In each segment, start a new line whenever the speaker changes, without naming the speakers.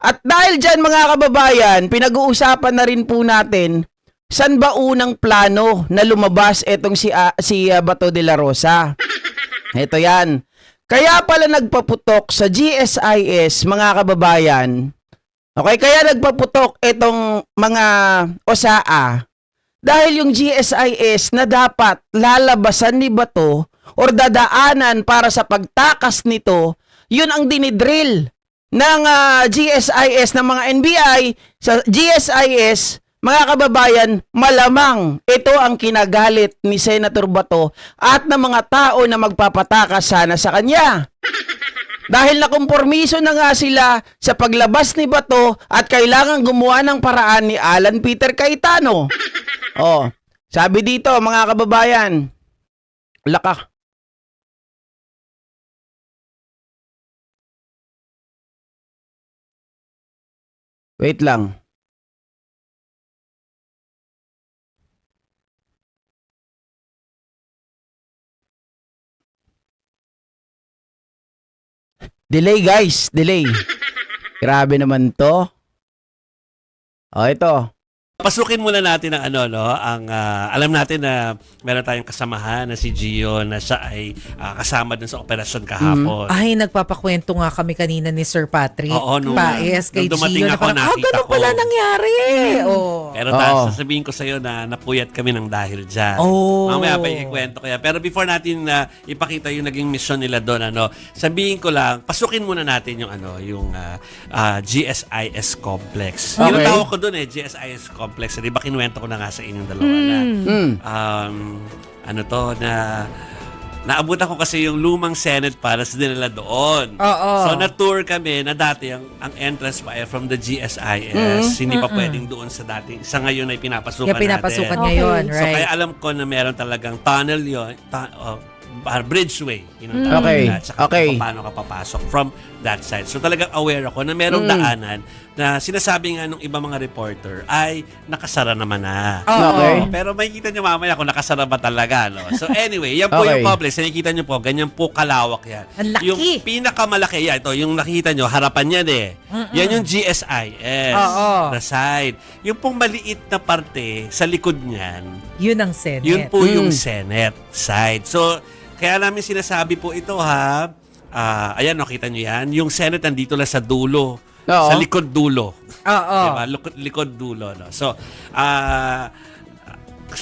At dahil dyan mga kababayan, pinag-uusapan na rin po natin saan ba unang plano na lumabas etong si Bato de la Rosa. Ito yan. Kaya pala nagpaputok sa GSIS mga kababayan. Okay, kaya nagpaputok itong mga OSAA dahil yung GSIS na dapat lalabasan ni Bato or dadaanan para sa pagtakas nito, yun ang dinidrill ng GSIS ng mga NBI sa GSIS, mga kababayan, malamang ito ang kinagalit ni Senator Bato at ng mga tao na magpapatakas sana sa kanya. Dahil nakompormiso na nga sila sa paglabas ni Bato at kailangan gumawa ng paraan ni Alan Peter Cayetano. Oh, sabi dito mga kababayan, laka. Wait lang. Delay guys, delay. Grabe naman to. Oh, ito.
Pasukin muna natin ang alam natin na meron tayong kasamahan na si Gio na siya ay kasama dun sa operasyon kahapon.
Ay, nagpapakwento nga kami kanina ni Sir Patrick.
Oo,
Paes kay
nung dumating
Gio na
ako,
parang,
nakita
ganun
ko.
pala nangyari. Oh.
Pero sasabihin ko sa'yo na napuyat kami ng dahil dyan.
Oh.
Mamaya pa ikwento ko yan. Pero before natin ipakita yung naging mission nila doon, sabihin ko lang, pasukin muna natin yung GSIS complex.
Okay.
Yung tawag ko doon GSIS complex. Di ba kinuwento ko na nga sa inyong dalawa na naabutan ko kasi yung lumang Senate Palace nila doon. So na-tour kami na dati ang entrance pa from the GSIS. Hindi pa pwedeng doon sa dati. Sa ngayon ay pinapasukan
Pinapasukan
natin.
niya yun,
So
right?
kaya alam ko na meron talagang tunnel yun. Bridgeway.
Okay.
At saka
Okay.
paano ka papasok from that side. So talagang aware ako na merong daanan na sinasabi nga nung iba mga reporter ay nakasara naman na.
Okay.
Pero makikita nyo mamaya kung nakasara ba talaga. No? So anyway, yan po
Okay.
yung complex. Nakikita nyo po, ganyan po kalawak yan.
Ang laki.
Yung pinakamalaki yan, ito, yung nakikita nyo, harapan yan Yan yung GSIS na side. Yung pong maliit na parte sa likod niyan,
Yun ang Senate.
yun po yung Senate side. So, kaya namin sinasabi po ito ayan, nakita nyo yan. Yung Senate nandito lang sa dulo.
Oo.
Sa likod dulo.
Oo.
Diba? Likod dulo. No? So,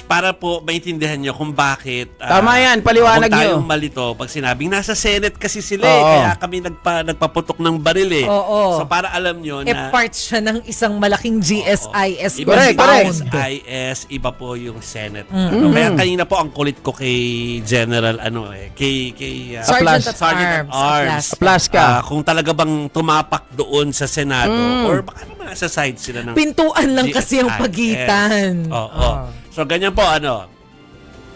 para po maintindihan nyo kung bakit
Tama yan, paliwanag
huwag tayong
nyo.
malito pag sinabing nasa Senate kasi sila
Oo.
kaya kami nagpaputok ng baril
Oo.
So para alam nyo na
part siya ng isang malaking GSIS
iba
Correct,
compound.
GSIS, iba po yung Senate. Kaya kanina po ang kulit ko kay General kay
Sergeant at
Sergeant at Arms.
Plus ka.
Kung talaga bang tumapak doon sa Senado or baka naman sa side sila ng
Pintuan lang kasi ang
GSIS.
pagitan.
Oo. So, ganyan po,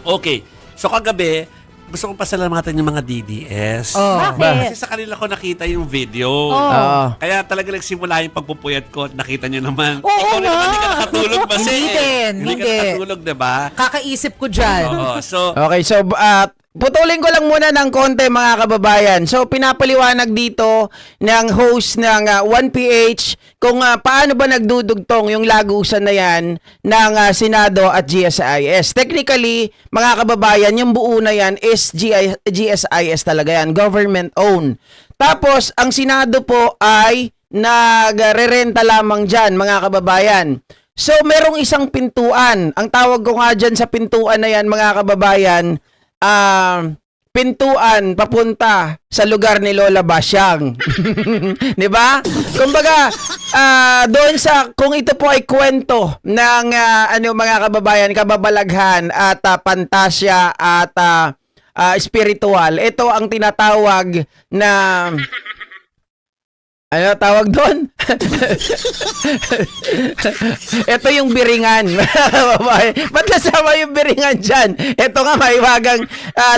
Okay. So, kagabi, gusto kong pasalamatan yung mga DDS.
Bakit?
Kasi sa kanila ko nakita yung video.
Oo.
Kaya talaga nagsimula yung pagpupuyat ko at nakita nyo naman.
Oo
Ikaw rin
nga.
naman, hindi ka nakatulog ba?
Hindi din,
Hindi ka
hindi.
nakatulog, diba?
Kakaisip ko dyan.
Oo. So,
Okay, so putulin ko lang muna ng konti mga kababayan. So pinapaliwanag dito ng host ng 1PH kung paano ba nagdudugtong yung lagusan na yan ng Senado at GSIS. Technically, mga kababayan, yung buo na yan is GSIS talaga yan, government owned. Tapos, ang Senado po ay nagre-renta lamang dyan, mga kababayan. So, merong isang pintuan. Ang tawag ko nga dyan sa pintuan na yan, mga kababayan, pintuan papunta sa lugar ni Lola Basyang. 'Di ba? Kumbaga, doon sa kung ito po ay kwento ng mga kababayan, kababalaghan at pantasya at spiritual. Ito ang tinatawag na ano tawag doon? Ito yung biringan. Ba't kasama yung biringan dyan? Ito nga maiwagang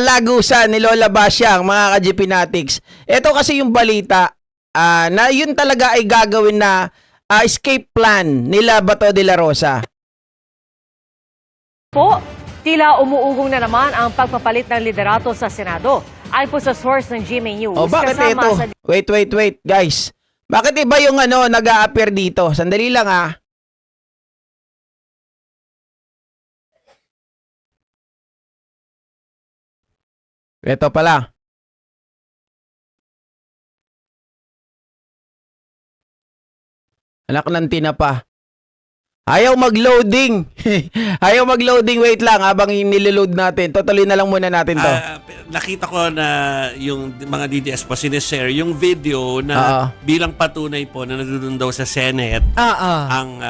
lagusan ni Lola Basyang, mga ka-GPnatics. Ito kasi yung balita na yun talaga ay gagawin na escape plan nila Bato de la Rosa.
Po, tila umuugong na naman ang pagpapalit ng liderato sa Senado. Ayon po sa source ng GMA News.
O bakit
kasama
ito?
sa
Wait, guys. Bakit iba yung nag-a-appear dito? Sandali lang ah. Ito pala. Anak ng tinapa. Ayaw mag-loading. Ayaw mag-loading. Wait lang habang niliload natin. Tutuloy na lang muna natin to.
Nakita ko na yung mga DDS po sinishare yung video na bilang patunay po na nandun daw sa Senate ang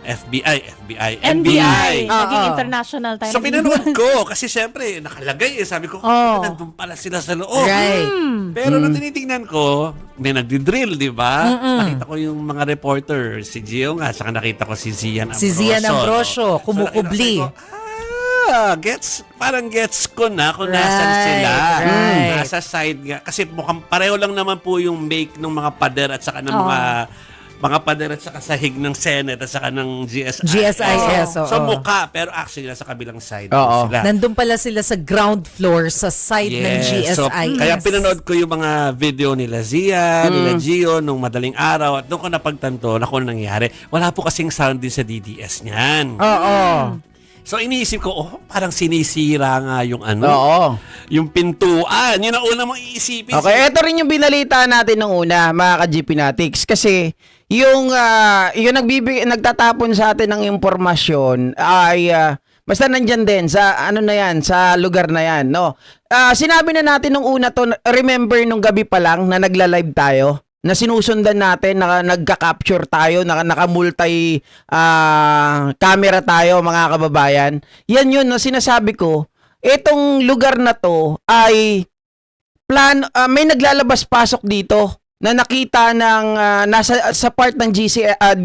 FBI.
Naging international tayo.
So pinanood ko kasi syempre nakalagay sabi ko nandun pala sila sa loob.
Right.
Pero nung tinitingnan ko, may nagdi-drill, di ba? Nakita ko yung mga reporter, si Gio nga, saka nakita ko si Zian Ambrosio.
Si Zian Ambrosio,
No?
kumukubli.
So, parang gets ko na kung nasan sila.
Right.
Nasa side nga. Kasi mukhang pareho lang naman po yung make ng mga pader at saka ng mga pader at saka sahig ng Senate at saka ng
GSIS.
So mukha, pero actually nasa kabilang side
Oo.
sila.
Nandun pala sila sa ground floor sa site ng GSIS.
So, kaya pinanood ko yung mga video nila Zia, nila Gio nung madaling araw at doon ko napagtanto na kung ano nangyari. Wala po kasing sound din sa DDS niyan.
Oo.
So iniisip ko, parang sinisira nga yung
Oo.
yung pintuan. Yun ang una mong iisipin.
Okay, ito rin yung binalita natin nung una, mga ka-GPnatics. Kasi yung nagtatapon sa atin ng impormasyon ay basta nandyan din sa sa lugar na yan, no. Sinabi na natin nung una to, remember nung gabi pa lang na nagla-live tayo, na sinusundan natin, nagka-capture tayo, naka-multi camera tayo, mga kababayan. Yan yun na sinasabi ko. Itong lugar na to ay may naglalabas pasok dito na nakita ng nasa sa part ng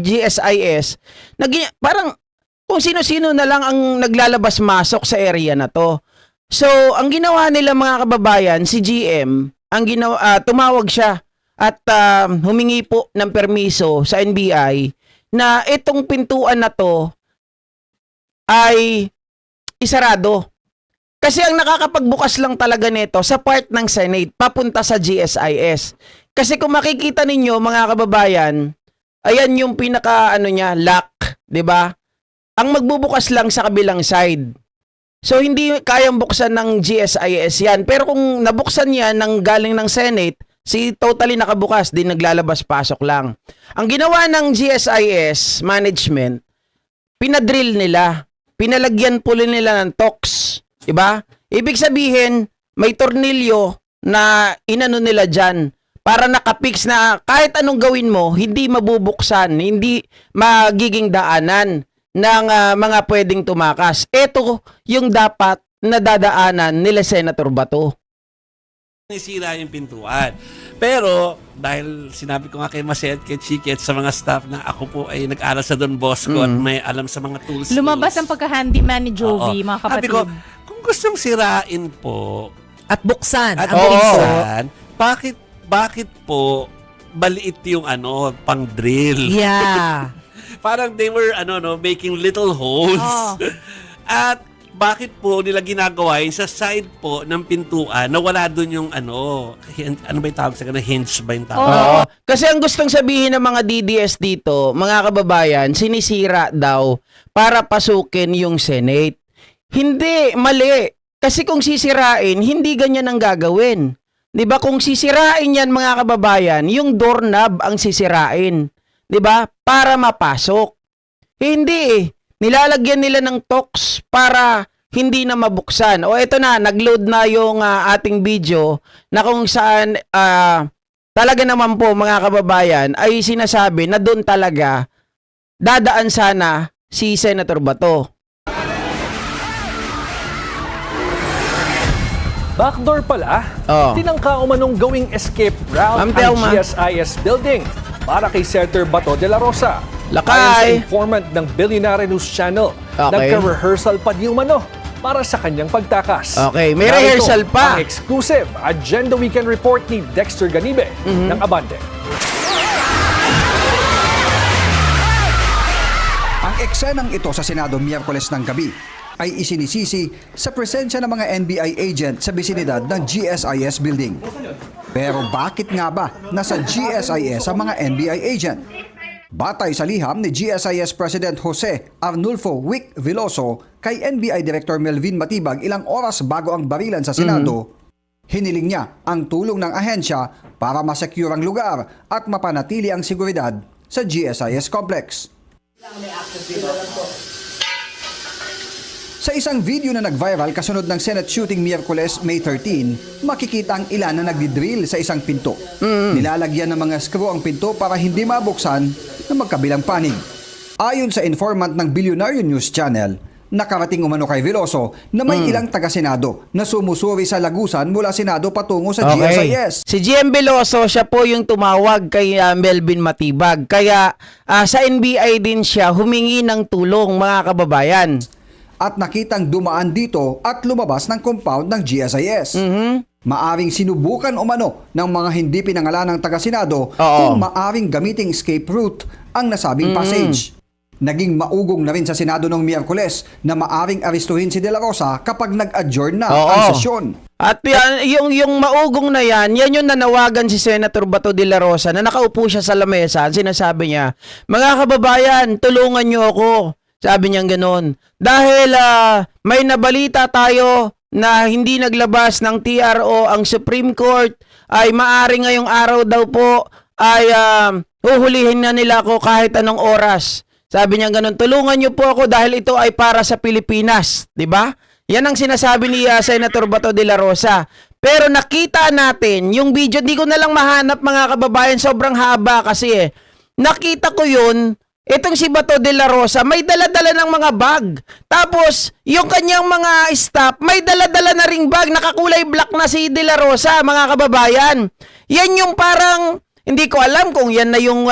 GSIS. Parang kung sino-sino na lang ang naglalabas masok sa area na to. So, ang ginawa nila, mga kababayan, si GM, tumawag siya at humingi po ng permiso sa NBI na itong pintuan na to ay isarado. Kasi ang nakakapagbukas lang talaga nito sa part ng Senate papunta sa GSIS. Kasi kung makikita ninyo, mga kababayan, ayan yung pinaka lock, 'di ba? Ang magbubukas lang sa kabilang side. So hindi kayang buksan ng GSIS 'yan. Pero kung nabuksan 'yan ng galing ng Senate, totally nakabukas, din naglalabas pasok lang. Ang ginawa ng GSIS management, pinadrill nila. Pinalagyan po nila ng tox. Diba? Ibig sabihin, may tornilyo na nila dyan para nakapix na kahit anong gawin mo, hindi mabubuksan, hindi magiging daanan ng mga pwedeng tumakas. Ito yung dapat na dadaanan nila Senator Bato.
Nasira yung pintuan. Pero, dahil sinabi ko nga kay Maset, kay Chiki at sa mga staff na ako po ay nag-aral sa Don Bosco at may alam sa mga tools.
Lumabas ang pagka-handyman ni Jovi, mga kapatid.
Sabi ko, kung gustong sirain po
At buksan.
at
ang pinto.
buksan, bakit po maliit yung pang drill?
Yeah.
Parang they were making little holes. At bakit po nila ginagawa yun sa side po ng pintuan na wala doon yung ano ba yung tawag sa kanila? Hinge ba yung tawag?
Oo. Kasi ang gustong sabihin ng mga DDS dito, mga kababayan, sinisira daw para pasukin yung Senate. Hindi, mali. Kasi kung sisirain, hindi ganyan ang gagawin. 'Di ba? Kung sisirain yan, mga kababayan, yung doorknob ang sisirain. 'Di ba? Para mapasok. Hindi eh. Nilalagyan nila ng tox para hindi na mabuksan. O ito na, nag-load na yung ating video na kung saan talaga naman po, mga kababayan, ay sinasabi na doon talaga dadaan sana si Senator Bato.
Backdoor pala, tinangka umanong gawing escape route
Ma'am
ang
Telma.
GSIS building para kay Senator Bato de la Rosa.
Lakay!
Ayon sa informant ng Billionaire News Channel,
Okay.
nagka-rehearsal pa di umano para sa kanyang pagtakas.
Okay, may
Narito
rehearsal pa.
Ang exclusive Agenda Weekend Report ni Dexter Ganibe ng Abante.
Ang eksenang ito sa Senado Miyerkules ng gabi. ay isinisisi sa presensya ng mga NBI agent sa bisinidad ng GSIS building. Pero bakit nga ba nasa GSIS ang mga NBI agent? Batay sa liham ni GSIS President Jose Arnulfo Wick Veloso kay NBI Director Melvin Matibag ilang oras bago ang barilan sa Senado, hiniling niya ang tulong ng ahensya para masecure ang lugar at mapanatili ang seguridad sa GSIS complex. Sa isang video na nag-viral kasunod ng Senate shooting Miyerkules, May 13, makikita ang ilan na nagdidrill sa isang pinto. Nilalagyan ng mga screw ang pinto para hindi mabuksan ng magkabilang panig. Ayon sa informant ng Billionaire News Channel, nakarating umano kay Veloso na may ilang taga-Senado na sumusuri sa lagusan mula Senado patungo sa GSIS.
Si GM Veloso, siya po yung tumawag kay Melvin Matibag. Kaya sa NBI din siya humingi ng tulong, mga kababayan.
At nakitang dumaan dito at lumabas ng compound ng GSIS. Maaring sinubukan umano ng mga hindi pinangalanang taga-Senado kung maaring gamiting escape route ang nasabing passage. Naging maugong na rin sa Senado noong Miyerkules na maaring aristuhin si De La Rosa kapag nag-adjourn na ang sesyon.
At yung maugong na yan yung nanawagan si Senator Bato de la Rosa na nakaupo siya sa lamesa. Sinasabi niya, mga kababayan, tulungan niyo ako. Sabi niya gano'n. Dahil may nabalita tayo na hindi naglabas ng TRO ang Supreme Court, ay maaari ngayong araw daw po ay huhulihin na nila ako kahit anong oras. Sabi niya gano'n, tulungan niyo po ako dahil ito ay para sa Pilipinas. 'Di ba? Yan ang sinasabi ni Senator Bato de la Rosa. Pero nakita natin yung video, di ko na lang mahanap, mga kababayan, sobrang haba kasi nakita ko yun. Itong si Bato de la Rosa, may dala-dala ng mga bag. Tapos, yung kanyang mga staff, may dala-dala na ring bag. Nakakulay black na si de la Rosa, mga kababayan. Yan yung parang, hindi ko alam kung yan na yung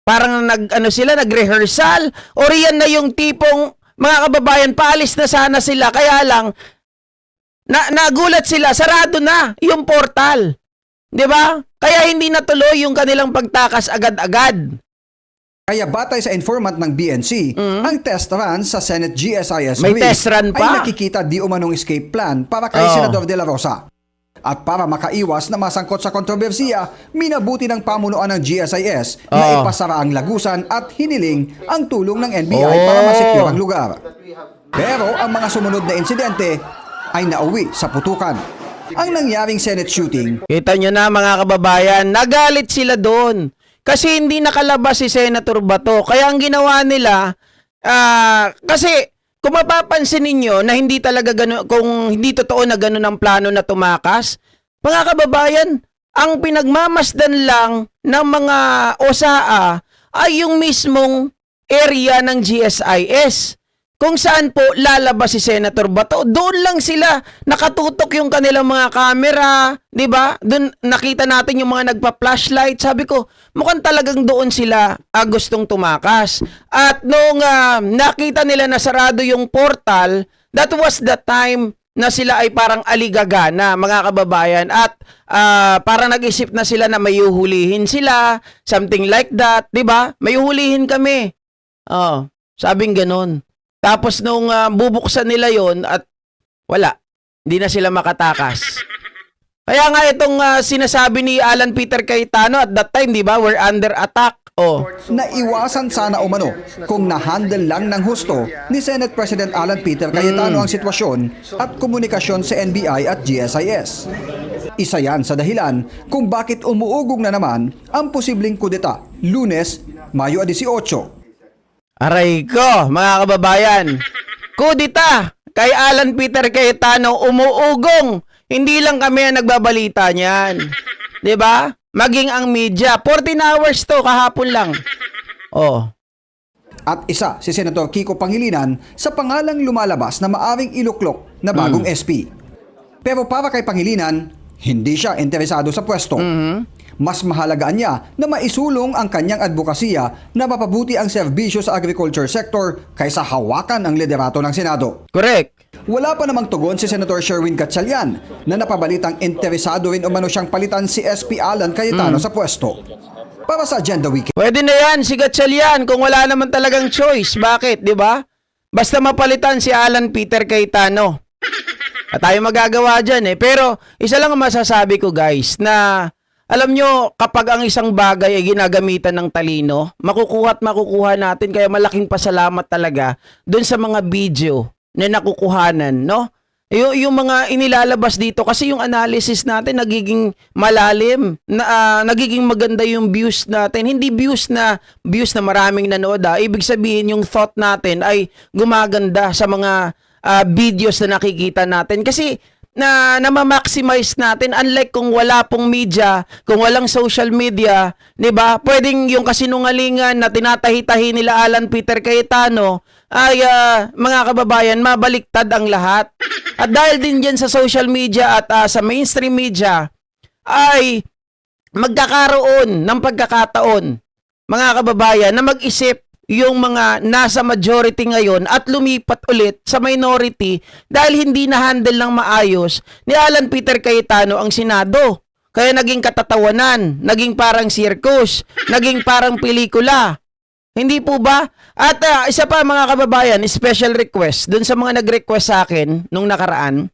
parang nag-rehearsal. Or yan na yung tipong, mga kababayan, paalis na sana sila. Kaya lang, nagulat sila, sarado na yung portal. 'Di ba? Kaya hindi natuloy yung kanilang pagtakas agad-agad.
Kaya batay sa informant ng BNC, ang test run sa Senate GSIS
May
brief
test run pa?
ay nakikita di umanong escape plan para kay Senador De La Rosa. At para makaiwas na masangkot sa kontrobersiya, minabuti ng pamunuan ng GSIS na ipasara ang lagusan at hiniling ang tulong ng NBI para masecure ang lugar. Pero ang mga sumunod na insidente ay nauwi sa putukan. Ang nangyaring Senate shooting,
Kita nyo na, mga kababayan, nagalit sila doon. Kasi hindi nakalabas si Senator Bato. Kaya ang ginawa nila, kasi kung mapapansin ninyo na hindi talaga gano'n, kung hindi totoo na gano'n ang plano na tumakas, mga kababayan, ang pinagmamasdan lang ng mga OSAA ay yung mismong area ng GSIS. Kung saan po lalabas si Senator Bato, doon lang sila nakatutok yung kanilang mga camera, 'di ba? Doon nakita natin yung mga nagpa-flashlight. Sabi ko, mukhang talagang doon sila gustong tumakas. At nung nakita nila na sarado yung portal, that was the time na sila ay parang aligagana, mga kababayan, at parang nag-isip na sila na may uhulihin sila, something like that, 'di ba? May uhulihin kami. Sabing ganoon. Tapos nung bubuksan nila yon at wala, hindi na sila makatakas. Kaya nga itong sinasabi ni Alan Peter Cayetano at that time, di ba, we're under attack.
naiwasan sana umano kung na-handle lang ng husto ni Senate President Alan Peter Cayetano ang sitwasyon at komunikasyon sa NBI at GSIS. Isa yan sa dahilan kung bakit umuugong na naman ang posibleng kudeta Lunes, Mayo 18.
Aray ko, mga kababayan. Kudita kay Alan Peter Cayetano umuugong. Hindi lang kami ang nagbabalita niyan. 'Di ba? Maging ang media. 14 hours to kahapon lang.
At isa si Senator Kiko Pangilinan sa pangalang lumalabas na maaring iluklok na bagong SP. Pero para kay Pangilinan, hindi siya interesado sa pwesto. Mas mahalagaan niya na maisulong ang kanyang advokasya na mapabuti ang serbisyo sa agriculture sector kaysa hawakan ang liderato ng Senado.
Correct.
Wala pa namang tugon si Senator Sherwin Gatchalian na napabalitang interesado rin umano siyang palitan si SP Alan Cayetano sa pwesto. Para sa Agenda Weekend.
Pwede na yan, si Gatchalian, kung wala naman talagang choice. Bakit, di ba? Basta mapalitan si Alan Peter Cayetano. At tayo magagawa dyan eh. Pero isa lang ang masasabi ko guys na alam nyo kapag ang isang bagay ay ginagamitan ng talino, makukuha at makukuha natin. Kaya malaking pasalamat talaga dun sa mga video na nakukuhanan, no? Yung mga inilalabas dito kasi yung analysis natin nagiging malalim, nagiging maganda yung views natin. Hindi views na maraming nanood. Ibig sabihin yung thought natin ay gumaganda sa mga videos na nakikita natin. Kasi na-maximize natin, unlike kung wala pong media, kung walang social media, 'di ba? Pwedeng yung kasinungalingan na tinatahi-tahi nila Alan Peter Cayetano ay mga kababayan, mabaliktad ang lahat. At dahil din diyan sa social media at sa mainstream media ay magkakaroon ng pagkakataon, mga kababayan, na mag-isip yung mga nasa majority ngayon at lumipat ulit sa minority dahil hindi na-handle ng maayos ni Alan Peter Cayetano ang Senado. Kaya naging katatawanan, naging parang circus, naging parang pelikula. Hindi po ba? At isa pa mga kababayan, special request dun sa mga nag-request sa akin nung nakaraan.